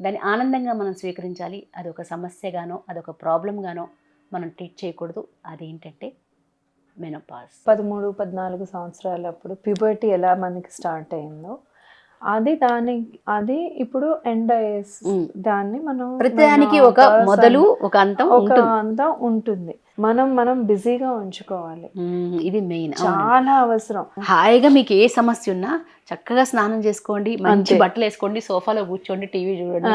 దాన్ని ఆనందంగా మనం స్వీకరించాలి. అదొక సమస్యగానో, అదొక ప్రాబ్లమ్‌గానో మనం ట్రీట్ చేయకూడదు. అదేంటంటే మెనోపాజ్. 13, 14 సంవత్సరాలప్పుడు ప్యూబర్టీ ఎలా మనకి స్టార్ట్ అయిందో అది ఇప్పుడు ఎండ్ అయ్యే దాన్ని మనం ప్రతిదానికి ఒక మొదలు ఒక అంతం ఉంటుంది. మనం బిజీగా ఉంచుకోవాలి. ఇది మెయిన్, చాలా అవసరం. హాయిగా మీకు ఏ సమస్య ఉన్నా చక్కగా స్నానం చేసుకోండి, మంచి బట్టలు వేసుకోండి, సోఫాలో కూర్చోండి, టీవీ చూడండి,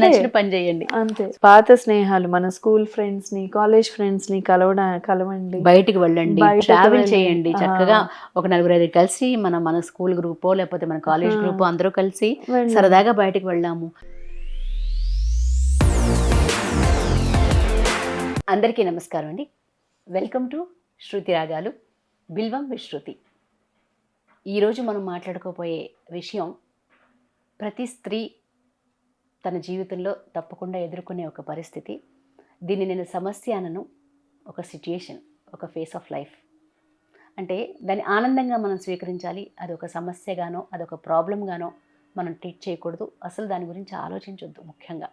నచ్చిన పని చేయండి. అంతే. పాత స్నేహాలు, మన స్కూల్ ఫ్రెండ్స్ ని, కాలేజ్ ఫ్రెండ్స్ ని కలవండి, బయటికి వెళ్ళండి, ట్రావెల్ చేయండి, చక్కగా ఒక 4-5 కలిసి మన స్కూల్ గ్రూపో లేకపోతే మన కాలేజ్ గ్రూపో అందరూ కలిసి సరదాగా బయటికి వెళ్ళాము. అందరికీ నమస్కారం అండి. వెల్కమ్ టు శృతి రాగాలు, బిల్వం విత్ శృతి. ఈరోజు మనం మాట్లాడుకోబోయే విషయం ప్రతి స్త్రీ తన జీవితంలో తప్పకుండా ఎదుర్కొనే ఒక పరిస్థితి. దీన్ని నేను సమస్య అనను, ఒక సిచ్యుయేషన్, ఒక ఫేస్ ఆఫ్ లైఫ్. అంటే దాన్ని ఆనందంగా మనం స్వీకరించాలి. అదొక సమస్యగానో, అదొక ప్రాబ్లంగానో మనం ట్రీట్ చేయకూడదు. అసలు దాని గురించి ఆలోచించొద్దు. ముఖ్యంగా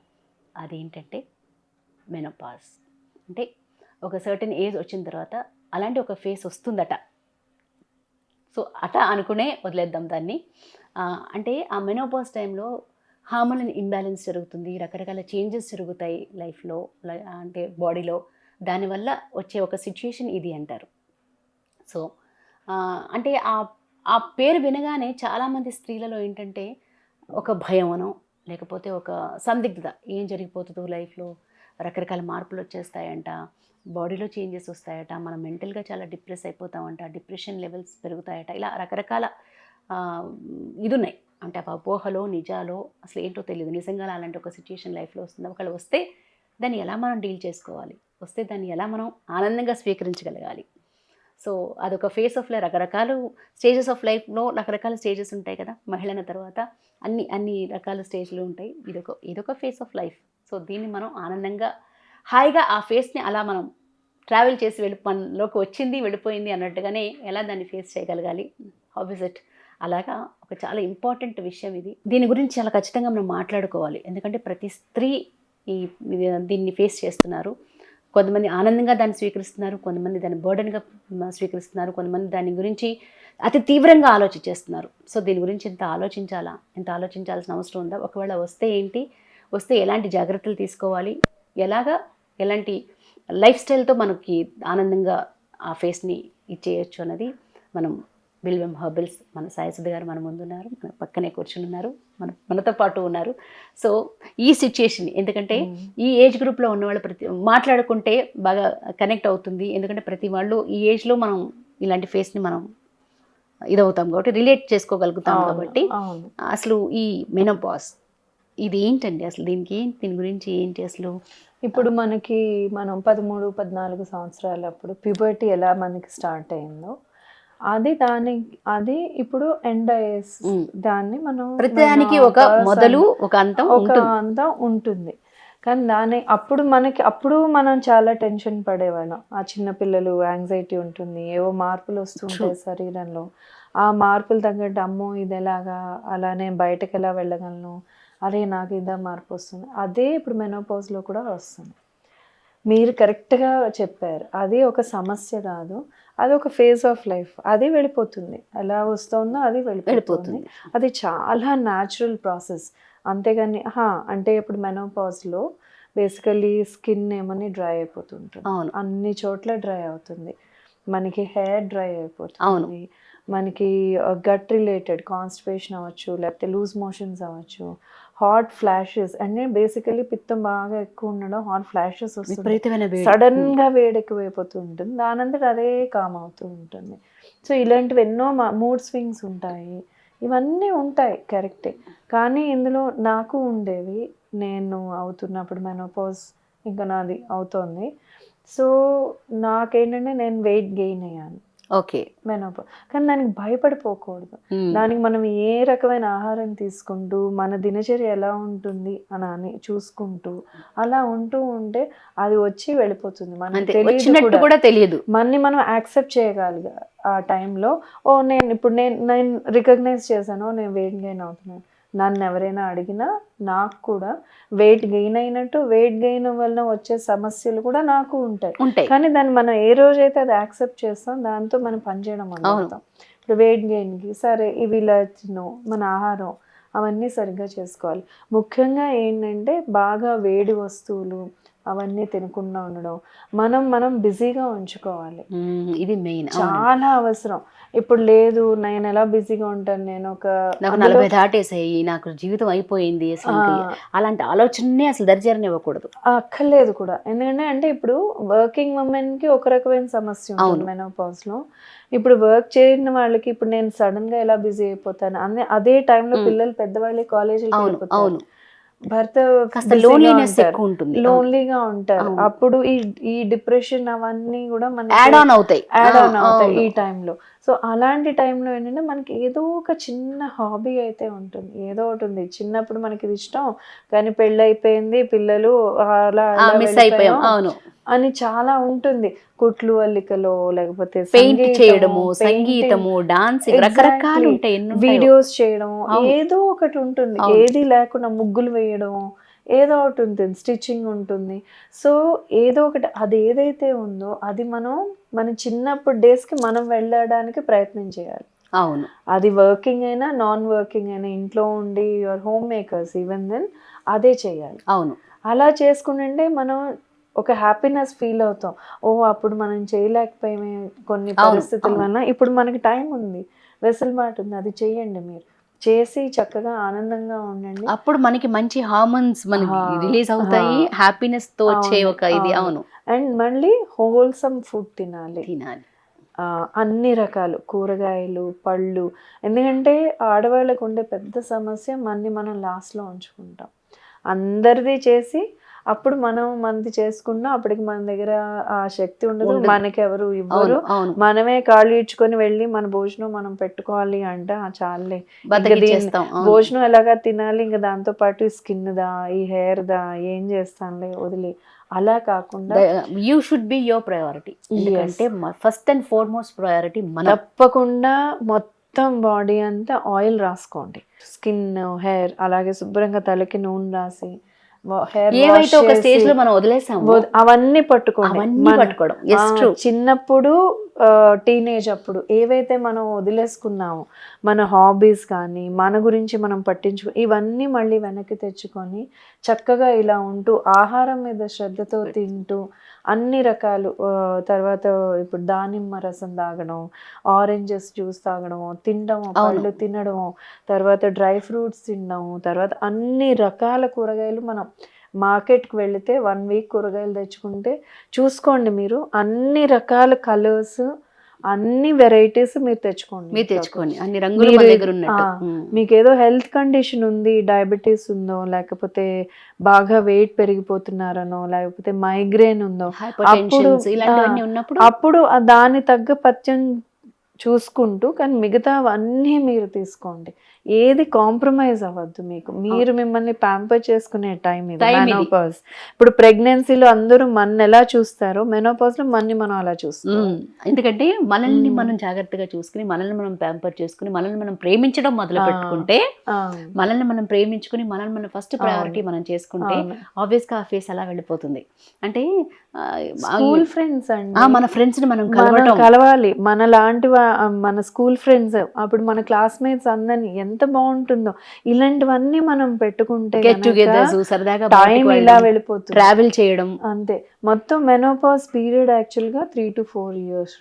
అదేంటంటే మెనోపాజ్. అంటే ఒక సర్టెన్ ఏజ్ వచ్చిన తర్వాత అలాంటి ఒక ఫేస్ వస్తుందట. సో అనుకునే వదిలేద్దాం దాన్ని. అంటే ఆ మెనోపాజ్ టైంలో హార్మోనల్ ఇంబ్యాలెన్స్ జరుగుతుంది, రకరకాల చేంజెస్ జరుగుతాయి లైఫ్లో, అంటే బాడీలో. దానివల్ల వచ్చే ఒక సిచ్యుయేషన్ ఇది అంటారు. సో అంటే ఆ పేరు వినగానే చాలామంది స్త్రీలలో ఏంటంటే ఒక భయమనో లేకపోతే ఒక సందిగ్ధత, ఏం జరిగిపోతుందో లైఫ్లో, రకరకాల మార్పులు వచ్చేస్తాయంట, బాడీలో చేంజెస్ వస్తాయట, మనం మెంటల్గా చాలా డిప్రెస్ అయిపోతామంట, డిప్రెషన్ లెవెల్స్ పెరుగుతాయట, ఇలా రకరకాల ఇది ఉన్నాయి. అంటే ఆ అపోహలో నిజాలో అసలు ఏంటో తెలియదు. నిజంగా అలాంటి ఒక సిచ్యుయేషన్ లైఫ్లో వస్తుంది. ఒకళ్ళు వస్తే దాన్ని ఎలా మనం డీల్ చేసుకోవాలి, వస్తే దాన్ని ఎలా మనం ఆనందంగా స్వీకరించగలగాలి. సో అదొక ఫేస్ ఆఫ్ లైఫ్. రకరకాల స్టేజెస్ ఆఫ్ లైఫ్లో రకరకాల స్టేజెస్ ఉంటాయి కదా. మహిళన తర్వాత అన్ని రకాల స్టేజ్లు ఉంటాయి. ఇదొక ఫేస్ ఆఫ్ లైఫ్. సో దీన్ని మనం ఆనందంగా హాయిగా ఆ ఫేస్ని అలా మనం ట్రావెల్ చేసి మనలోకి వచ్చింది వెళ్ళిపోయింది అన్నట్టుగానే ఎలా దాన్ని ఫేస్ చేయగలగాలి, హౌ ఇస్ ఇట్, అలాగా ఒక చాలా ఇంపార్టెంట్ విషయం ఇది. దీని గురించి చాలా ఖచ్చితంగా మనం మాట్లాడుకోవాలి. ఎందుకంటే ప్రతి స్త్రీ దీన్ని ఫేస్ చేస్తున్నారు. కొంతమంది ఆనందంగా దాన్ని స్వీకరిస్తున్నారు, కొంతమంది దాన్ని బర్డెన్గా స్వీకరిస్తున్నారు, కొంతమంది దాని గురించి అతి తీవ్రంగా ఆలోచించేస్తున్నారు. సో దీని గురించి ఎంత ఆలోచించాల్సిన అవసరం ఉందా, ఒకవేళ వస్తే ఏంటి, వస్తే ఎలాంటి జాగ్రత్తలు తీసుకోవాలి, ఎలాంటి లైఫ్ స్టైల్తో మనకి ఆనందంగా ఆ ఫేస్ని ఇచ్చేయచ్చు అన్నది మనం బిల్వం హెర్బల్స్ మన సాయిసుధ గారు మన ముందున్నారు, మన పక్కనే కూర్చుని ఉన్నారు, మనతో పాటు ఉన్నారు. సో ఈ సిచ్యుయేషన్, ఎందుకంటే ఈ ఏజ్ గ్రూప్లో ఉన్నవాళ్ళు మాట్లాడుకుంటే బాగా కనెక్ట్ అవుతుంది. ఎందుకంటే ప్రతి వాళ్ళు ఈ ఏజ్లో మనం ఇలాంటి ఫేస్ని మనం ఇదవుతాం కాబట్టి, రిలేట్ చేసుకోగలుగుతాం కాబట్టి. అసలు ఈ మెనోపాజ్ ఇది ఏంటండి, అసలు దీని గురించి ఏంటి అసలు? ఇప్పుడు మనం 13, 14 సంవత్సరాలప్పుడు ప్యూబర్టీ ఎలా మనకి స్టార్ట్ అయిందో అది ఇప్పుడు ఎండ్ అయ్యే దాన్ని మనం ప్రతిదానికి ఒక మొదలు ఒక అంతం ఉంటుంది. కానీ అప్పుడు మనం చాలా టెన్షన్ పడేవాళ్ళం. ఆ చిన్నపిల్లలు యాంగ్జైటీ ఉంటుంది, ఏవో మార్పులు వస్తుంటాయి శరీరంలో. ఆ మార్పులు తగ్గట్టు అమ్మో ఇది ఎలాగా, అలానే బయటకు ఎలా వెళ్ళగలను, అరే నాకు ఇదా మార్పు వస్తుంది. అదే ఇప్పుడు మెనోపాజ్లో కూడా వస్తుంది. మీరు కరెక్ట్గా చెప్పారు. అది ఒక సమస్య కాదు, అది ఒక ఫేజ్ ఆఫ్ లైఫ్. అది వెళ్ళిపోతుంది, ఎలా వస్తుందో అది వెళ్ళిపోతుంది. అది చాలా న్యాచురల్ ప్రాసెస్. అంతేగాని అంటే ఇప్పుడు మెనోపాజ్లో బేసికలీ స్కిన్ ఏమని డ్రై అయిపోతుంటుంది, అన్ని చోట్ల డ్రై అవుతుంది, మనకి హెయిర్ డ్రై అయిపోతుంది, మనకి గట్ రిలేటెడ్ కాన్స్టిపేషన్ అవ్వచ్చు, లేకపోతే లూజ్ మోషన్స్ అవ్వచ్చు, హాట్ ఫ్లాషెస్, అంటే బేసికలీ పిత్తం బాగా ఎక్కువ ఉండడం, హాట్ ఫ్లాషెస్ వస్తుంది, సడన్గా వేడి ఎక్కువైపోతూ ఉంటుంది, దానంతట అదే కామ్ అవుతూ ఉంటుంది. సో ఇలాంటివి ఎన్నో మూడ్ స్వింగ్స్ ఉంటాయి, ఇవన్నీ ఉంటాయి కరెక్టే. కానీ ఇందులో నాకు ఉండేవి, నేను అవుతున్నప్పుడు మెనోపాజ్ ఇంకా నాది అవుతోంది. సో నాకేంటంటే నేను వెయిట్ గెయిన్ అయ్యాను. Okay, menopause. కానీ దానికి భయపడిపోకూడదు. దానికి మనం ఏ రకమైన ఆహారం తీసుకుంటూ మన దినచర్య ఎలా ఉంటుంది అని చూసుకుంటూ అలా ఉంటే అది వచ్చి వెళ్ళిపోతుంది. మనకి తెలియదు, మనని మనం యాక్సెప్ట్ చేయగలిగా ఆ టైంలో. నేను రికగ్నైజ్ చేశాను, నేను వెయిట్ గెయిన్ అవుతున్నాను, నన్ను ఎవరైనా అడిగినా నాకు కూడా వెయిట్ గెయిన్ అయినట్టు వెయిట్ గెయిన్ వలన వచ్చే సమస్యలు కూడా నాకు ఉంటాయి. కానీ దాన్ని మనం ఏ రోజైతే అది యాక్సెప్ట్ చేస్తాం దాంతో మనం పనిచేయడం మొదలుపెడతాం. ఇప్పుడు వెయిట్ గెయిన్కి సరే ఇవి ఇలా తిను, మన ఆహారం అవన్నీ సరిగ్గా చేసుకోవాలి. ముఖ్యంగా ఏంటంటే బాగా వేడి వస్తువులు అవన్నీ తినకుండా ఉండడం, మనం బిజీగా ఉంచుకోవాలి. ఇది మెయిన్, చాలా అవసరం. ఇప్పుడు లేదు నేను ఎలా బిజీగా ఉంటాను, నేను నాకు 40 దాటేసాయి, నాకు జీవితం అయిపోయింది అసలు, అలాంటి ఆలోచనే అసలు దరిచేరనివ్వకూడదు. అక్కర్లేదు కూడా. ఎందుకంటే అంటే ఇప్పుడు వర్కింగ్ ఉమెన్ కి ఒక రకమైన సమస్య ఉంటుంది మెనోపాజ్ లో. ఇప్పుడు వర్క్ చేయని వాళ్ళకి ఇప్పుడు నేను సడన్ గా ఎలా బిజీ అయిపోతాను, అదే టైంలో పిల్లలు పెద్దవాళ్ళు కాలేజీకి వెళ్ళిపోతారు, భర్త లోన్లీగా ఉంటారు. అప్పుడు ఈ డిప్రెషన్ అవన్నీ కూడా మనకి యాడ్ ఆన్ అవుతాయి ఈ టైంలో. సో అలాంటి టైంలో ఏంటంటే మనకి ఏదో ఒక చిన్న హాబీ అయితే ఉంటుంది, ఏదో ఒకటి ఉంది. చిన్నప్పుడు మనకి ఇది ఇష్టం కానీ పెళ్ళి అయిపోయింది, పిల్లలు అలా అని చాలా ఉంటుంది. కుట్లు అల్లికలో, లేకపోతే పెయింట్ చేయడము, సంగీతము, డాన్సింగ్, రకరకాలు ఉంటాయి, వీడియోస్ చేయడం, ఏదో ఒకటి ఉంటుంది. ఏది లేకుండా ముగ్గులు వేయడం, ఏదో ఒకటి ఉంటుంది, స్టిచ్చింగ్ ఉంటుంది. సో ఏదో ఒకటి, అది ఏదైతే ఉందో అది మన చిన్నప్పుడు డేస్కి మనం వెళ్ళడానికి ప్రయత్నం చేయాలి. అవును, అది వర్కింగ్ అయినా నాన్ వర్కింగ్ అయినా, ఇంట్లో ఉండి your homemakers even then అదే చేయాలి. అవును, అలా చేసుకుంటే మనం ఒక హ్యాపీనెస్ ఫీల్ అవుతాం. అప్పుడు మనం చేయలేకపోయామే కొన్ని పరిస్థితుల వల్ల, ఇప్పుడు మనకి టైం ఉంది, వెసులుబాటు ఉంది, అది చేయండి. మీరు చేసి చక్కగా ఆనందంగా ఉండండి. అప్పుడు మనకి మంచి హార్మోన్స్ మనకి రిలీజ్ అవుతాయి, హ్యాపీనెస్ తో వచ్చే ఒక ఇది. అవును, అండ్ మళ్ళీ హోల్సమ్ ఫుడ్ తినాలి. అన్ని రకాలు కూరగాయలు, పళ్ళు. ఎందుకంటే ఆడవాళ్ళకు ఉండే పెద్ద సమస్య మనం లాస్ట్లో ఉంచుకుంటాం. అందరిది చేసి అప్పుడు మనది చేసుకున్నా అప్పటికి మన దగ్గర ఆ శక్తి ఉండదు, మనకెవరు ఇవ్వరు. మనమే కాళ్ళు ఇడ్చుకొని వెళ్ళి మన భోజనం మనం పెట్టుకోవాలి అంటే చాలే, భోజనం ఎలాగా తినాలి, ఇంకా దాంతో పాటు స్కిన్ దా, ఈ హెయిర్ దా, ఏం చేస్తానులే వదిలి, అలా కాకుండా you should be your priority. ఎందుకంటే ఫస్ట్ అండ్ ఫార్మోస్ట్ ప్రయారిటీ తప్పకుండా మొత్తం బాడీ అంతా ఆయిల్ రాసుకోండి, స్కిన్, హెయిర్, అలాగే శుభ్రంగా తలకి నూనె రాసి, ఏవైతే ఒక స్టేజ్ లో మనం వదిలేసాము అవన్నీ పట్టుకోవడం. చిన్నప్పుడు టీనేజ్ అప్పుడు ఏవైతే మనం వదిలేసుకున్నామో, మన హాబీస్ కానీ మన గురించి మనం ఇవన్నీ మళ్ళీ వెనక్కి తెచ్చుకొని చక్కగా ఇలా ఉంటూ ఆహారం మీద శ్రద్ధతో తింటూ అన్ని రకాలు, తర్వాత ఇప్పుడు దానిమ్మ రసం తాగడం, ఆరెంజెస్ జ్యూస్ తాగడము, తినడము, పళ్ళు తినడము, తర్వాత డ్రై ఫ్రూట్స్ తినడము, తర్వాత అన్ని రకాల కూరగాయలు. మనం మార్కెట్కి వెళితే 1 వీక్ కూరగాయలు తెచ్చుకుంటే చూసుకోండి, మీరు అన్ని రకాల కలర్స్, అన్ని వెరైటీస్ మీరు తెచ్చుకోండి. అన్ని రంగులు మన దగ్గర ఉన్నట్టు. మీకు ఏదో హెల్త్ కండిషన్ ఉంది, డయాబెటీస్ ఉందో, లేకపోతే బాగా వెయిట్ పెరిగిపోతున్నారనో, లేకపోతే మైగ్రేన్ ఉందో, అప్పుడు దాని తగ్గ పథ్యం చూసుకుంటూ, కానీ మిగతా అన్నీ మీరు తీసుకోండి. ఏది కాంప్రమైజ్ అవ్వద్దు. మీరు మిమ్మల్ని ప్యాంపర్ చేసుకునే టైం ఇది మెనోపాజ్. ఇప్పుడు ప్రెగ్నెన్సీలో అందరూ మన ఎలా చూస్తారో, మెనోపాజ్ లో మనం అలా చూస్తాం. ఎందుకంటే మనల్ని మనం జాగ్రత్తగా చూసుకుని, మనల్ని మనం ప్యాంపర్ చేసుకుని, మనల్ని మనం ప్రేమించడం మొదలు పెట్టుకుంటే, మనల్ని మనం ప్రేమించుకుని, మనల్ని మనం ఫస్ట్ ప్రయారిటీ మనం చేసుకుంటే ఆబ్వియస్ గా ఆ ఫేస్ అలా వెళ్ళిపోతుంది. అంటే స్కూల్ ఫ్రెండ్స్ అండి, మన ఫ్రెండ్స్ ని మనం కలవాలి. మన లాంటి మన స్కూల్ ఫ్రెండ్స్, అప్పుడు మన క్లాస్మేట్స్ అందరినీ ఎంత బాగుంటుందో. ఇలాంటివన్నీ మనం పెట్టుకుంటే సరదాగా టైం ఇలా వెళ్ళిపోతుంది, ట్రావెల్ చేయడం. అంతే. మొత్తం మెనోపాజ్ పీరియడ్ యాక్చువల్ గా 3 to 4 years.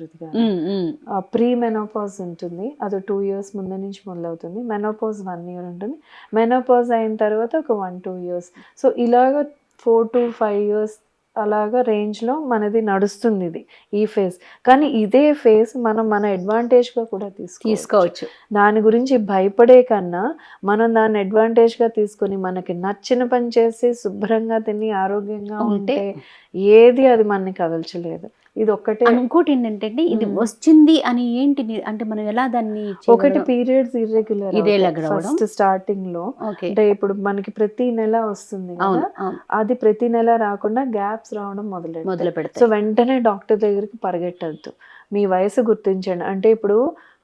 ప్రీ మెనోపాజ్ ఉంటుంది, అది 2 years ముందు నుంచి మొదలవుతుంది. మెనోపాజ్ 1 year ఉంటుంది. మెనోపాజ్ అయిన తర్వాత ఒక 1-2 years. సో ఇలాగ 4 to 5 years అలాగా రేంజ్లో మనది నడుస్తుంది ఇది, ఈ ఫేజ్. కానీ ఇదే ఫేజ్ మన అడ్వాంటేజ్గా కూడా తీసుకోవచ్చు. దాని గురించి భయపడే కన్నా మనం దాన్ని అడ్వాంటేజ్గా తీసుకొని మనకి నచ్చిన పని చేసి శుభ్రంగా తిని ఆరోగ్యంగా ఉంటే ఏది అది మనని కదల్చలేదు. ఇది ఒక్కటే. ఇంకోటి ఏంటంటే ఇది వచ్చింది అని ఏంటి అంటే మనం ఎలా దాన్ని, ఒకటి పీరియడ్స్ ఇర్రెగ్యులర్ ఫస్ట్ స్టార్టింగ్ లో. అంటే ఇప్పుడు మనకి ప్రతి నెల వస్తుంది కదా, అది ప్రతి నెల రాకుండా గ్యాప్స్ రావడం మొదలు పెడతాయి. సో వెంటనే డాక్టర్ దగ్గరికి పరిగెట్టద్దు. మీ వయసు గుర్తించండి. అంటే ఇప్పుడు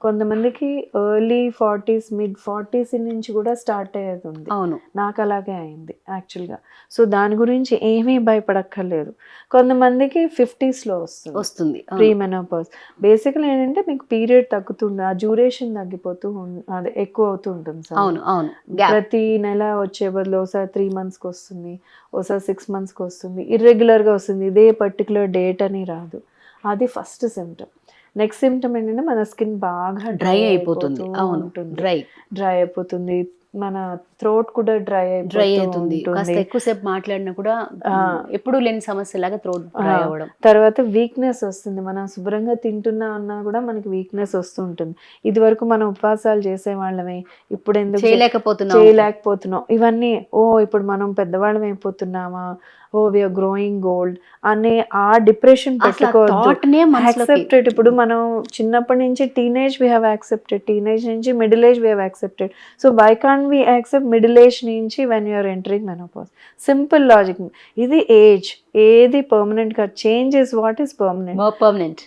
కొంతమందికి ఎర్లీ 40s, mid-40s నుంచి కూడా స్టార్ట్ అయ్యేది ఉంది. అవును. నాకు అలాగే అయింది యాక్చువల్‌గా. సో, దాని గురించి ఏమీ భయపడక్కర్లేదు. కొంతమందికి 50స్‌లో వస్తుంది. Pre menopause. బేసికల్లీ ఏంటంటే మీకు పీరియడ్ తగ్గుతుంది. ఆ డ్యూరేషన్ తగ్గిపోతూ అదే ఎక్కువ అవుతూ ఉంటుంది సార్. అవును. అవును. గ్యాప్. ప్రతి నెల వచ్చే బదులు ఒకసారి 3 మంత్స్‌కి వస్తుంది. ఒకసారి 6 మంత్స్‌కి వస్తుంది. ఇర్రెగ్యులర్‌గా వస్తుంది. ఇదే పర్టిక్యులర్ డేట్ అని రాదు. అది ఫస్ట్ సిమ్టమ్. నెక్స్ట్ సిమ్టమ్ ఏంటంటే మన స్కిన్ బాగా డ్రై అయిపోతుంది. అవును. ఉంటుంది. డ్రై అయిపోతుంది. మన థ్రోట్ కూడా డ్రై అవుతుంది. కాస్త ఎక్కువసేపు మాట్లాడినా కూడా ఎప్పుడు లేని సమస్యలాగా థ్రోట్ డ్రై అవ్వడం. తర్వాత వీక్నెస్ వస్తుంది. మనం శుభ్రంగా తింటున్నా అన్నా కూడా మనకి వీక్నెస్ వస్తూ ఉంటుంది. ఇది వరకు మనం ఉపవాసాలు చేసేవాళ్ళమే, ఇప్పుడు ఎందుకు చేయలేకపోతున్నాం. ఇవన్నీ ఇప్పుడు మనం పెద్దవాళ్ళం అయిపోతున్నామా, వీఆర్ గ్రోయింగ్ ఓల్డ్ అనే ఆ డిప్రెషన్ పెట్టుకోవద్దు. యాక్సెప్టెడ్. ఇప్పుడు మనం చిన్నప్పటి నుంచి teenage we have accepted, teenage నుంచి middle age we have accepted. So why can't we accept middle age నుంచి when you're entering menopause? Simple logic. ఇది ఏజ్, ఏది పర్మనెంట్ గా, change is what is permanent.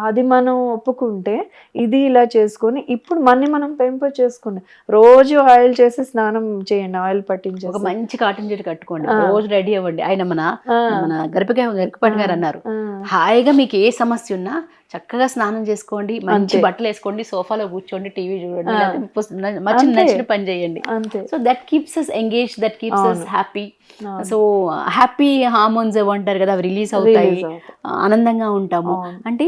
అది మనం ఒప్పుకుంటే ఇది ఇలా చేసుకొని ఇప్పుడు మనం పెంపో చేసుకోండి. రోజు ఆయిల్ చేసి స్నానం చేయండి, ఆయిల్ పట్టించేసి ఒక మంచి కాటన్ జెట్ కట్టుకోండి, రోజు రెడీ అవ్వండి. ఆయన మన గరికపాటి గారు అన్నారు, హాయిగా మీకు ఏ సమస్య ఉన్నా చక్కగా స్నానం చేసుకోండి, మంచి బట్టలు వేసుకోండి, సోఫాలో కూర్చోండి, టీవీ చూడండి, నచ్చిన పని చేయండి. So that keeps us engage, that keeps us happy. So happy hormones అంటారు కదా, అవి రిలీజ్ అవుతాయి, ఆనందంగా ఉంటాము. అంటే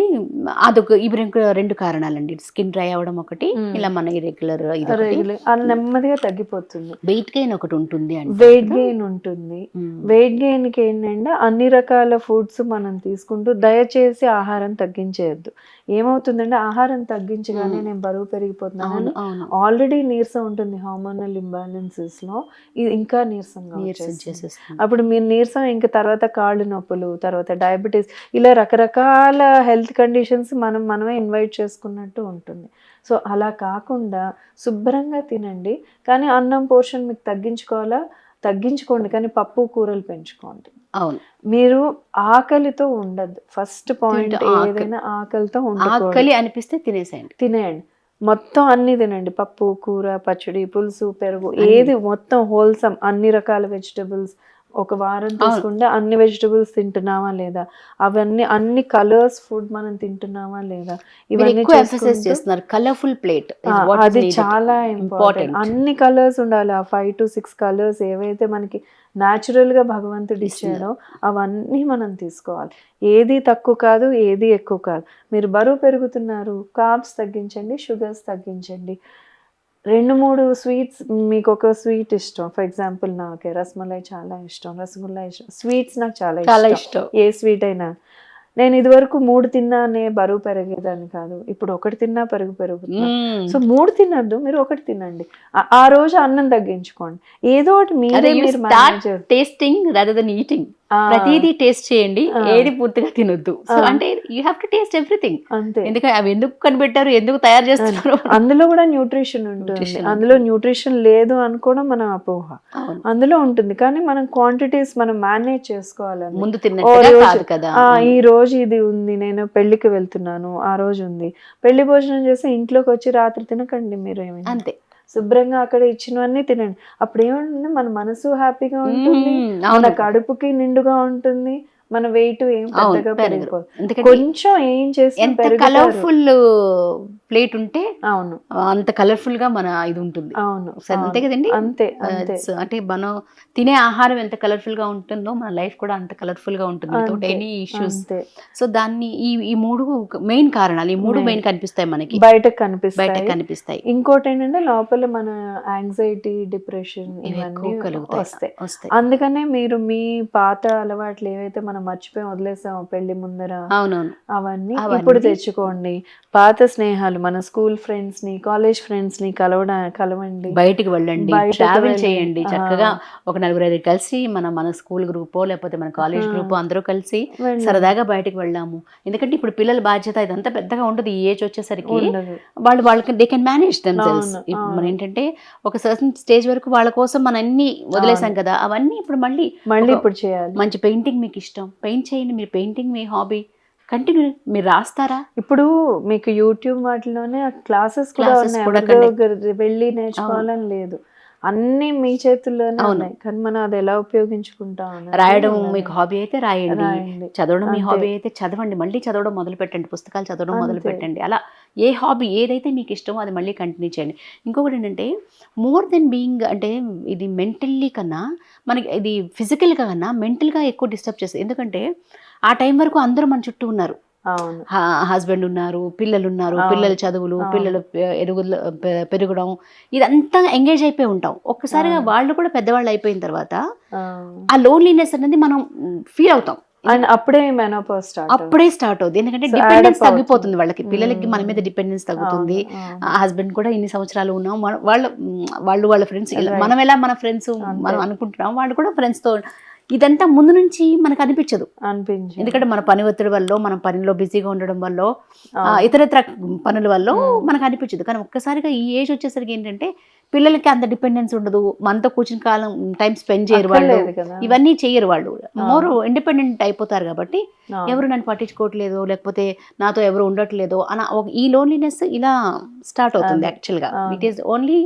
అదొక ఇవి రెండు కారణాలండి. స్కిన్ డ్రై అవ్వడం ఒకటి, ఇలా మన ఇర్రెగ్యులర్ నెమ్మదిగా తగ్గిపోతుంది. వెయిట్ గెయిన్ ఒకటి ఉంటుంది. వెయిట్ గెయిన్ ఉంటుంది. వెయిట్ గెయిన్ కి ఏంటంటే అన్ని రకాల ఫుడ్స్ మనం తీసుకుంటూ దయచేసి ఆహారం తగ్గించేయద్దు. ఏమవుతుందంటే ఆహారం తగ్గించగానే నేను బరువు పెరిగిపోతున్నాను, ఆల్రెడీ నీరసం ఉంటుంది. హార్మోనల్ ఇంబ్యాలెన్సెస్ లో ఇది ఇంకా నీరసంగా అప్పుడు మీరు నీరసం, ఇంకా తర్వాత కాళ్ళు నొప్పులు, తర్వాత డయాబెటీస్, ఇలా రకరకాల హెల్త్ కండిషన్స్ మనమే ఇన్వైట్ చేసుకున్నట్టు ఉంటుంది. సో అలా కాకుండా శుభ్రంగా తినండి. కానీ అన్నం పోర్షన్ మీకు తగ్గించుకోండి, కానీ పప్పు కూరలు పెంచుకోండి. అవును. మీరు ఆకలితో ఉండద్దు. ఫస్ట్ పాయింట్, ఏదైనా ఆకలితో ఆకలి అనిపిస్తే తినేయండి. మొత్తం అన్ని తినండి. పప్పు, కూర, పచ్చడి, పులుసు, పెరుగు, ఏది మొత్తం హోల్సమ్, అన్ని రకాల వెజిటబుల్స్. ఒక వారం తీసుకుంటే అన్ని వెజిటబుల్స్ తింటున్నావా లేదా, అవన్నీ అన్ని కలర్స్ ఫుడ్ మనం తింటున్నావా లేదా, ఇవన్నీ చేస్తున్నారు. కలర్ఫుల్ ప్లేట్, అది చాలా ఇంపార్టెంట్. అన్ని కలర్స్ ఉండాలి. ఆ 5 to 6 కలర్స్ ఏవైతే మనకి న్యాచురల్ గా భగవంతుడు ఇచ్చాడో అవన్నీ మనం తీసుకోవాలి. ఏది తక్కువ కాదు, ఏది ఎక్కువ కాదు. మీరు బరువు పెరుగుతున్నారు, కార్బ్స్ తగ్గించండి, షుగర్స్ తగ్గించండి. 2-3 స్వీట్స్, మీకు ఒక స్వీట్ ఇష్టం, ఫర్ ఎగ్జాంపుల్ నాకు రసమలై చాలా ఇష్టం, రసగుల్లా ఇష్టం, స్వీట్స్ నాకు చాలా ఇష్టం. ఏ స్వీట్ అయినా నేను ఇది వరకు 3 తిన్నానే బరువు పెరిగేదాన్ని కాదు, ఇప్పుడు 1 తిన్నా పెరుగుతుంది. సో 3 తినద్దు, మీరు 1 తినండి. ఆ రోజు అన్నం తగ్గించుకోండి. ఏదో ఒకటి మీరు టేస్టింగ్ రాదర్ దెన్ ఈటింగ్. ప్రతిదీ టేస్ట్ చేయండి, ఏది పూర్తిగా తినొద్దు. సో అంటే you have to taste everything. అంతే. ఎందుకంటే అవి ఎందుకు కనిపెట్టారు, ఎందుకు తయారు చేస్తున్నారు, అందులో కూడా న్యూట్రిషన్ ఉంటుంది. అందులో న్యూట్రిషన్ లేదు అనుకోవడం మన అపోహ. అందులో ఉంటుంది, కానీ మనం క్వాంటిటీస్ మనం మేనేజ్ చేసుకోవాలి. ముందు తిన్నట్టు కదా, ఈ రోజు ఇది ఉంది, నేను పెళ్లికి వెళ్తున్నాను, ఆ రోజు ఉంది, పెళ్లి భోజనం చేసి ఇంట్లోకి వచ్చి రాత్రి తినకండి. మీరు ఏమైనా అంతే శుభ్రంగా అక్కడ ఇచ్చినవన్నీ తినండి. అప్పుడు ఏమంటుంది, మన మనసు హ్యాపీగా ఉంటుంది, మన కడుపుకి నిండుగా ఉంటుంది, మన వెయిట్ ఏం పెద్దగా పెరిగిపోదు. కొంచెం ఏం చేసి కలర్ఫుల్ ప్లేట్ ఉంటే అవును అంత కలర్ఫుల్ గా మన ఇది ఉంటుంది. అవును అంతే కదండి. అంతే అంటే మనం తినే ఆహారం ఎంత కలర్ఫుల్ గా ఉంటుందో మన లైఫ్ కూడా అంత కలర్ఫుల్ గా ఉంటుంది, వితౌట్ ఎనీ ఇష్యూస్. సో దాన్ని ఈ 3 మెయిన్ కారణాలు, ఈ 3 మెయిన్ కనిపిస్తాయి మనకి, బయటకు కనిపిస్తాయి. ఇంకోటి ఏంటంటే లోపల మన యాంగ్జైటీ, డిప్రెషన్ ఇవన్నీ వస్తాయి. అందుకనే మీరు మీ పాత అలవాట్లు ఏవైతే మనం మర్చిపోయి వదిలేసాం పెళ్లి ముందర, అవునవును, అవన్నీ ఇప్పుడు తెచ్చుకోండి. పాత స్నేహాలు, మన స్కూల్ ఫ్రెండ్స్ ని, కాలేజ్ ఫ్రెండ్స్ ని కలవండి, బయటికి వెళ్ళండి, ట్రావెల్ చేయండి. చక్కగా ఒక 4-5 కలిసి మన స్కూల్ గ్రూపో లేకపోతే మన కాలేజ్ గ్రూపో అందరూ కలిసి సరదాగా బయటకు వెళ్ళాము. ఎందుకంటే ఇప్పుడు పిల్లల బాధ్యత ఇదంతా పెద్దగా ఉండదు. ఈ ఏజ్ వచ్చేసరికి వాళ్ళకి దే కెన్ మేనేజ్ దెమ్సెల్వ్స్. మన ఏంటంటే ఒక సర్టన్ స్టేజ్ వరకు వాళ్ళ కోసం మనం అన్ని వదిలేసాం కదా, అవన్నీ ఇప్పుడు మళ్ళీ ఇప్పుడు చేయాలి. మంచి పెయింటింగ్ మీకు ఇష్టం, పెయింట్ చేయండి. మీరు పెయింటింగ్ మీ హాబీ, కంటిన్యూ మీరు రాస్తారా? ఇప్పుడు మీకు యూట్యూబ్ వాటిలోనే క్లాసెస్ కూడా Classes ఉన్నాయి, కూడా ఎవరిదో ఒకరు వెళ్ళి నేర్చుకోవాలని లేదు, అన్నీ మీ చేతుల్లోనే ఉన్నాయి. కానీ మనం అది ఎలా ఉపయోగించుకుంటాం అనేది రాయడం ఉన్నది. మీకు హాబీ అయితే రాయండి, రాయండి. చదవడం మీ అంతే. హాబీ అయితే చదవండి, మళ్ళీ చదవడం మొదలు పెట్టండి, పుస్తకాలు చదవడం మొదలు అంతే. పెట్టండి. అలా ఏ హాబీ ఏదైతే మీకు ఇష్టమో అది మళ్ళీ కంటిన్యూ చేయండి. ఇంకొకటి ఏంటంటే మోర్ దెన్ బీయింగ్ అంటే ఇది మెంటల్లీ కన్నా మనకి ఇది ఫిజికల్గా కన్నా మెంటల్గా ఎక్కువ డిస్టర్బ్ చేస్తుంది. ఎందుకంటే ఆ టైం వరకు అందరూ మన చుట్టూ ఉన్నారు, అవును. హస్బెండ్ ఉన్నారు, పిల్లలు ఉన్నారు, అవును. పిల్లల చదువులు, అవును. పిల్లలు పెరగడం, ఇదంతా ఎంగేజ్ అయిపోయి ఉంటాం. ఒక్కసారిగా వాళ్ళు కూడా పెద్దవాళ్ళు అయిపోయిన తర్వాత ఆ లోన్లీనెస్ అనేది మనం ఫీల్ అవుతాం. అండ్ అప్పుడే మెనోపాజ్ స్టార్ట్ అప్పుడే స్టార్ట్ అవుతుంది. ఎందుకంటే So, డిపెండెన్స్ add up తగ్గిపోతుంది అవుతుంది. వాళ్ళకి, పిల్లలకి మన మీద డిపెండెన్స్ తగ్గుతుంది. అవును. హస్బెండ్ కూడా ఇన్ని సంవత్సరాలు ఉన్నాం, వాళ్ళ ఫ్రెండ్స్, Right. మనం ఎలా మన ఫ్రెండ్స్ అంతే. మనం అనుకుంటున్నాం, వాళ్ళు కూడా ఫ్రెండ్స్తో. ఇదంతా ముందు నుంచి మనకు అనిపించదు, అనిపించింది. ఎందుకంటే మన పని ఒత్తిడి వల్ల, మనం పనిలో బిజీగా ఉండడం వల్ల, అవును. ఇతరత్ర పనుల వల్ల మనకు అనిపించదు. కానీ ఒక్కసారిగా ఈ ఏజ్ వచ్చేసరికి ఏంటంటే పిల్లలకి అంత డిపెండెన్స్ ఉండదు, మనతో కూర్చుని కాలం టైం స్పెండ్ చేయరు వాళ్ళు, అక్కర్లేదు కదా. ఇవన్నీ చేయరు వాళ్ళు, మోర్ ఇండిపెండెంట్ అయిపోతారు కాబట్టి అవును. ఎవరు నన్ను పట్టించుకోవట్లేదు, లేకపోతే నాతో ఎవరు ఉండట్లేదు అన్న ఈ లోన్లీనెస్ ఇలా స్టార్ట్ అవుతుంది. అదే. యాక్చువల్గా అవును. It is only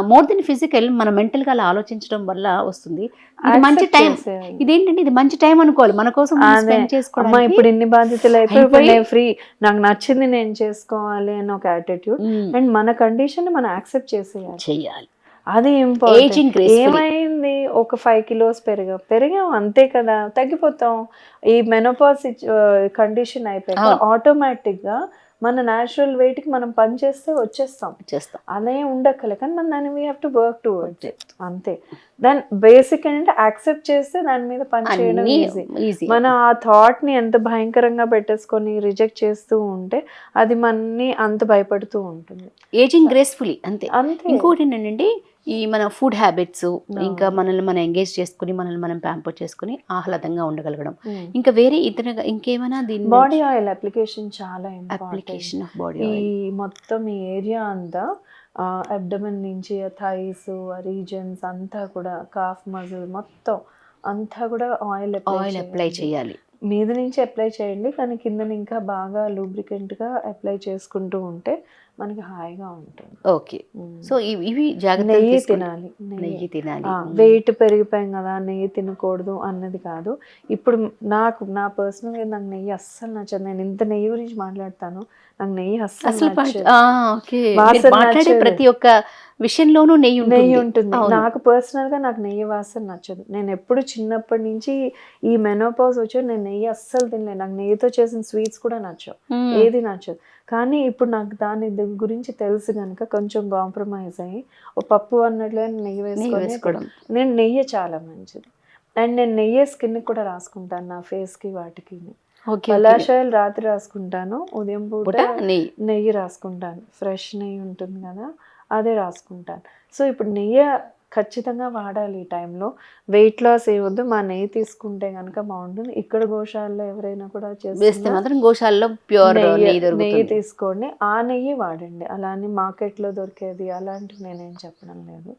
more than physical, మన మెంటల్గా అలా ఆలోచించడం వల్ల వస్తుంది. ఇది మంచి Accept టైం, చేసేయాలి. ఇదేంటంటే ఇది మంచి టైం అనుకోవాలి మన కోసం అదే. స్పెండ్ అమ్మా చేసుకోవడానికి. ఇప్పుడు ఇన్ని బాధ్యతలు అయిపోయి ఇప్పుడు అయిపోయి- నేను ఫ్రీ, నాకు నచ్చింది నేను చేసుకోవాలి అని ఒక యాటిట్యూడ్, అండ్ మన కండిషన్ మనం యాక్సెప్ట్ చేసేయాలి, చెయ్యాలి. అది Aging ఇంపార్టెంట్. gracefully. ఏమైంది, ఒక 5 kilos పెరిగాం అంతే కదా, తగ్గిపోతాం. ఈ మెనోపాజ్ కండిషన్ అయిపోయాక అవును. ఆటోమేటిక్ గా మన న్యాచురల్ వెయిట్ కి మనం పని చేస్తే వచ్చేస్తాం, చేస్తాం. అదే ఉండక్కలే. కానీ మనం దాన్ని we have to work towards it, అంతే. దాని బేసిక్ ఏంటంటే యాక్సెప్ట్ చేస్తే దాని మీద పని చేయడం అన్నీ ఈజీ. ఈజీ. మన ఆ థాట్ ని ఎంత భయంకరంగా పెట్టేసుకొని రిజెక్ట్ చేస్తూ ఉంటే అది మనని అంత భయపడుతూ ఉంటుంది, ఏజింగ్ గ్రేస్ఫుల్లీ అంతే. అంతే. ఇంకోటి ఏంటంటే ఈ మన ఫుడ్ హ్యాబిట్స్, ఇంకా మనల్ని మనం ఎంగేజ్ చేసుకుని మనల్ని మనం ప్యాంపర్ చేసుకుని ఆహ్లాదంగా ఉండగలగడం. ఇంకా వేరే ఇతర ఇంకేమైనా దీని బాడీ ఆయిల్ అప్లికేషన్ చాలా ఇంపార్టెంట్. అప్లికేషన్ ఆఫ్ బాడీ ఈ ఆయిల్. మొత్తం ఈ ఏరియా అంతా అబ్డమన్ నుంచి థైస్ రీజన్స్ అంతా కూడా, కాఫ్ మజిల్ మొత్తం అంతా కూడా ఆయిల్ ఆయిల్ అప్లై చేయాలి. మీద నుంచి అప్లై చేయండి, కానీ కింద ఇంకా బాగా లూబ్రికెంట్ గా అప్లై చేసుకుంటూ ఉంటే మనకి హాయిగా ఉంటుంది. ఓకే. సో ఇవి జాగ్రత్తలు నెయ్యి తీసుకుంటే- తినాలి. నెయ్యి తినాలి. వెయిట్ పెరిగిపోయాం కదా నెయ్యి తినకూడదు అన్నది కాదు. ఇప్పుడు నా పర్సనల్గా నాకు నెయ్యి అస్సలు నచ్చదు. నేను ఇంత నెయ్యి గురించి మాట్లాడతాను, నాకు నెయ్యి అసలు అస్సలు నచ్చదు. ఓకే, వాసన మాట్లాడే నచ్చదు. ప్రతి ఒక్క విషయంలోనూ నెయ్యి ఉంటుంది. అవును. నాకు పర్సనల్ గా నాకు నెయ్యి వాసన నచ్చదు. నేను ఎప్పుడు చిన్నప్పటి నుంచి ఈ మెనోపాజ్ వచ్చి నేను నెయ్యి అస్సలు తినలేదు. నాకు నెయ్యితో చేసిన స్వీట్స్ కూడా నచ్చవు, ఏది నచ్చదు. కానీ ఇప్పుడు నాకు దాని గురించి తెలుసు కనుక కొంచెం కాంప్రమైజ్ అయ్యి ఓ పప్పు అన్నట్లుగా నెయ్యి వేసుకోవడం. నేను నెయ్యి చాలా మంచిది, అండ్ నేను నెయ్యి స్కిన్ కూడా రాసుకుంటాను, నా ఫేస్ కి వాటికి. కళాశాయలు రాత్రి రాసుకుంటాను, ఉదయం పూట నెయ్యి రాసుకుంటాను. ఫ్రెష్ నెయ్యి ఉంటుంది కదా, అదే రాసుకుంటాను. సో ఇప్పుడు నెయ్యి ఖచ్చితంగా వాడాలి ఈ టైంలో. వెయిట్ లాస్ ఏవద్దు, మా నెయ్యి తీసుకుంటే కనుక బాగుంటుంది. ఇక్కడ గోశాలలో ఎవరైనా కూడా వేస్తే మాత్రం గోశాలలో ప్యూర్ నెయ్యి తీసుకోండి, ఆ నెయ్యి వాడండి. అలానే మార్కెట్లో దొరికేది అలాంటివి నేనేం చెప్పడం లేదు.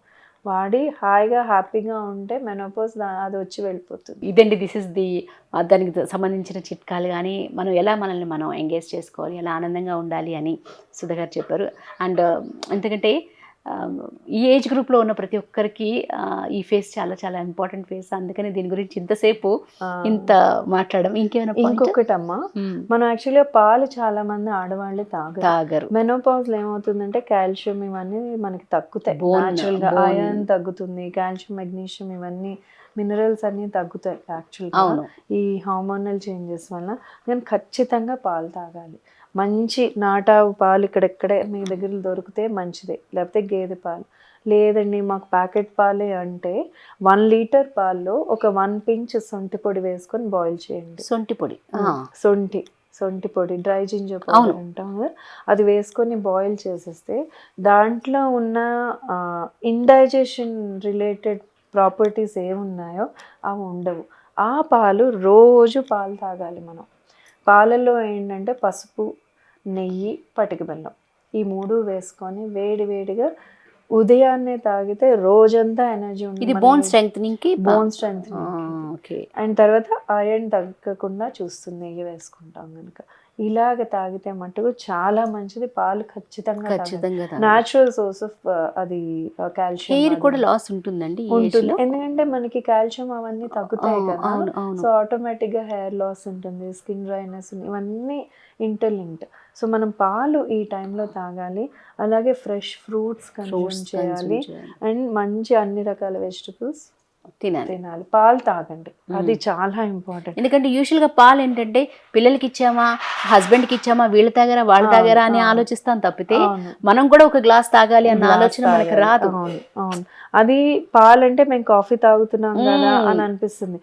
వాడి హాయిగా హ్యాపీగా ఉంటే మెనోపాజ్ అది వచ్చి వెళ్ళిపోతుంది. ఇదండి, దిస్ ఇస్ ది దానికి సంబంధించిన చిట్కాలు. కానీ మనం ఎలా మనల్ని మనం ఎంగేజ్ చేసుకోవాలి, ఎలా ఆనందంగా ఉండాలి అని సుధా గారు చెప్పారు. అండ్ ఎందుకంటే ఈ ఏజ్ గ్రూప్లో ఉన్న ప్రతి ఒక్కరికి ఈ ఫేస్ చాలా చాలా ఇంపార్టెంట్ ఫేస్. అందుకని దీని గురించి ఇంతసేపు ఇంత మాట్లాడడం. ఇంకేమైనా ఇంకొకటమ్మా, మనం యాక్చువల్గా పాలు చాలా మంది ఆడవాళ్ళే తాగరు. మెనోపాజ్లో ఏమవుతుందంటే కాల్షియం ఇవన్నీ మనకి తగ్గుతాయి, న్యాచురల్గా ఐరన్ తగ్గుతుంది, కాల్షియం మెగ్నీషియం ఇవన్నీ మినరల్స్ అన్నీ తగ్గుతాయి యాక్చువల్గా ఈ హార్మోనల్ చేంజెస్ వల్ల. కానీ ఖచ్చితంగా పాలు తాగాలి. మంచి నాటావు పాలు ఇక్కడెక్కడే మీ దగ్గర దొరికితే మంచిదే, లేకపోతే గేదె పాలు. లేదండి మాకు ప్యాకెట్ పాలే అంటే 1 లీటర్ పాల్లో ఒక 1 pinch సొంటి పొడి వేసుకొని బాయిల్ చేయండి. సొంటి పొడి డ్రై జింజర్ పౌడర్ అంటాం కదా, అది వేసుకొని బాయిల్ చేసేస్తే దాంట్లో ఉన్న ఇండైజెషన్ రిలేటెడ్ ప్రాపర్టీస్ ఏమున్నాయో అవి ఉండవు. ఆ పాలు రోజు పాలు తాగాలి మనం. పాలల్లో ఏంటంటే పసుపు, నెయ్యి, పటిక బెల్లం ఈ 3 వేసుకొని వేడివేడిగా ఉదయాన్నే తాగితే రోజంతా ఎనర్జీ ఇది ఉంటుంది. బోన్ స్ట్రెంగ్త్నింగ్ కి బోన్ స్ట్రెంత్ ఓకే. అండ్ తర్వాత ఐరన్ తగ్గకుండా చూస్తుంది నెయ్యి వేసుకుంటాం కనుక. ఇలాగ తాగితే మటుకు చాలా మంచిది. పాలు ఖచ్చితంగా ఖచ్చితంగా న్యాచురల్ సోర్స్ ఆఫ్ అది హెయిర్ కాల్షియం కూడా లాస్ ఉంటుందండి ఈ age ఉంటుంది. లో? ఎందుకంటే మనకి కాల్షియం అవన్నీ తగ్గుతాయి కదా, అవును అవును సో ఆటోమేటిక్ గా హెయిర్ లాస్ ఉంటుంది, స్కిన్ డ్రైనెస్, ఇవన్నీ ఇంటర్లింక్డ్. సో మనం పాలు ఈ టైంలో తాగాలి. అలాగే ఫ్రెష్ ఫ్రూట్స్ కన్జ్యూమ్ చేయాలి. అండ్ మంచి అన్ని రకాల వెజిటబుల్స్ తినాలి. పాలు తాగండి, అది చాలా ఇంపార్టెంట్. ఎందుకంటే యూజువల్ గా పాలు ఏంటంటే పిల్లలకి ఇచ్చామా, హస్బెండ్ కి ఇచ్చామా, వీళ్ళు తాగారా వాళ్ళు తాగారా అని ఆలోచిస్తాం తప్పితే మనం కూడా ఒక గ్లాస్ తాగాలి అన్న ఆలోచన మనకు రాదు. అవును, అది పాలంటే మేము కాఫీ తాగుతున్నాం కదా అని అనిపిస్తుంది.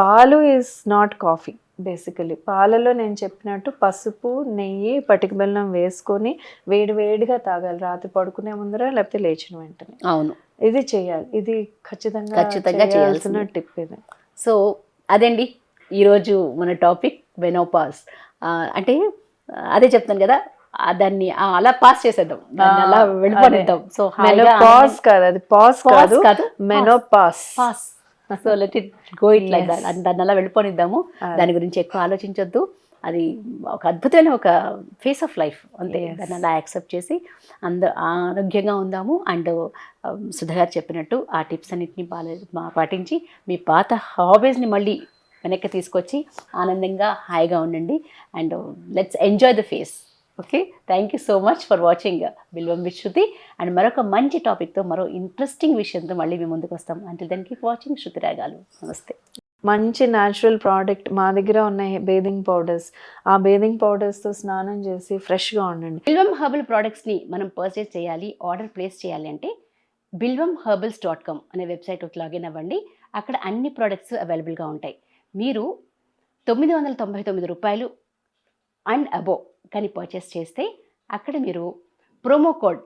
పాలు ఈజ్ నాట్ కాఫీ. బేసికలీ పాలలో నేను చెప్పినట్టు పసుపు, నెయ్యి, పటిక బెల్లం వేసుకొని వేడిగా తాగాలి, రాత్రి పడుకునే ముందర లేకపోతే లేచిన వెంటనే. అవును, ఇది చేయాలి. ఇది ఖచ్చితంగా చేయాల్సిన టిప్ ఇది. సో అదండి ఈరోజు మన టాపిక్ మెనోపాజ్. అంటే అదే చెప్తాను కదా, దాన్ని అలా పాస్ చేసేద్దాం, దాన్ని అలా వెళ్ళిపోనిద్దాం. సో మెనోపాజ్ కాదు, అది పాస్ కాదు, menopause. So let it go it like that. దాన్ని అలా వెళ్ళిపోనిద్దాము, దాని గురించి ఎక్కువ ఆలోచించొద్దు. అది ఒక అద్భుతమైన ఒక ఫేస్ ఆఫ్ లైఫ్ అంతే. దాన్ని అలా యాక్సెప్ట్ చేసి ఆరోగ్యంగా ఉందాము. అండ్ సుధ గారు చెప్పినట్టు ఆ టిప్స్ అన్నింటినీ పాటించి మీ పాత హాబీస్ని మళ్ళీ వెనక్కి తీసుకొచ్చి ఆనందంగా హాయిగా ఉండండి. And let's enjoy the phase. Okay, thank you so much for watching Bilvam with Shruti. And మరొక మంచి టాపిక్తో, మరో ఇంట్రెస్టింగ్ విషయంతో మళ్ళీ మేము ముందుకు వస్తాం. అంటిల్ దెన్ కీప్ వాచింగ్ శృతి రాగాలు. నమస్తే. మంచి న్యాచురల్ ప్రోడక్ట్ మా దగ్గర ఉన్నాయి, బేదింగ్ పౌడర్స్. ఆ బేదింగ్ పౌడర్స్తో స్నానం చేసి ఫ్రెష్గా ఉండండి. బిల్వం హెర్బల్ ప్రోడక్ట్స్ని మనం పర్చేస్ చేయాలి, ఆర్డర్ ప్లేస్ చేయాలి అంటే bilvamherbals.com అనే వెబ్సైట్లోకి లాగిన్ అవ్వండి. అక్కడ అన్ని ప్రోడక్ట్స్ అవైలబుల్గా ఉంటాయి. మీరు 999 రూపాయలు అండ్ అబోవ్ కానీ పర్చేస్ చేస్తే అక్కడ మీరు promo code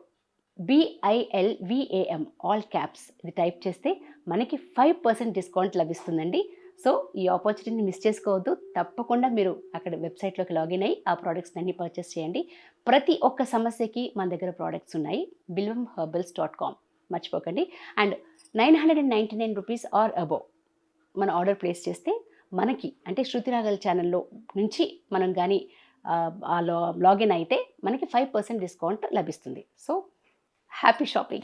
BILVAM all caps ఇది టైప్ చేస్తే మనకి 5% డిస్కౌంట్ లభిస్తుందండి. సో ఈ ఆపర్చునిటీని మిస్ చేసుకోవద్దు. తప్పకుండా మీరు అక్కడ వెబ్సైట్లోకి లాగిన్ అయ్యి ఆ ప్రోడక్ట్స్ని అన్ని పర్చేస్ చేయండి. ప్రతి ఒక్క సమస్యకి మన దగ్గర ప్రోడక్ట్స్ ఉన్నాయి. bilvamherbals.com మర్చిపోకండి. అండ్ 999 రూపీస్ ఆర్ అబోవ్ మన ఆర్డర్ ప్లేస్ చేస్తే మనకి అంటే శృతి రాగల్ ఛానల్లో నుంచి మనం కానీ లాగిన్ అయితే మనకి 5% డిస్కౌంట్ లభిస్తుంది. So happy shopping.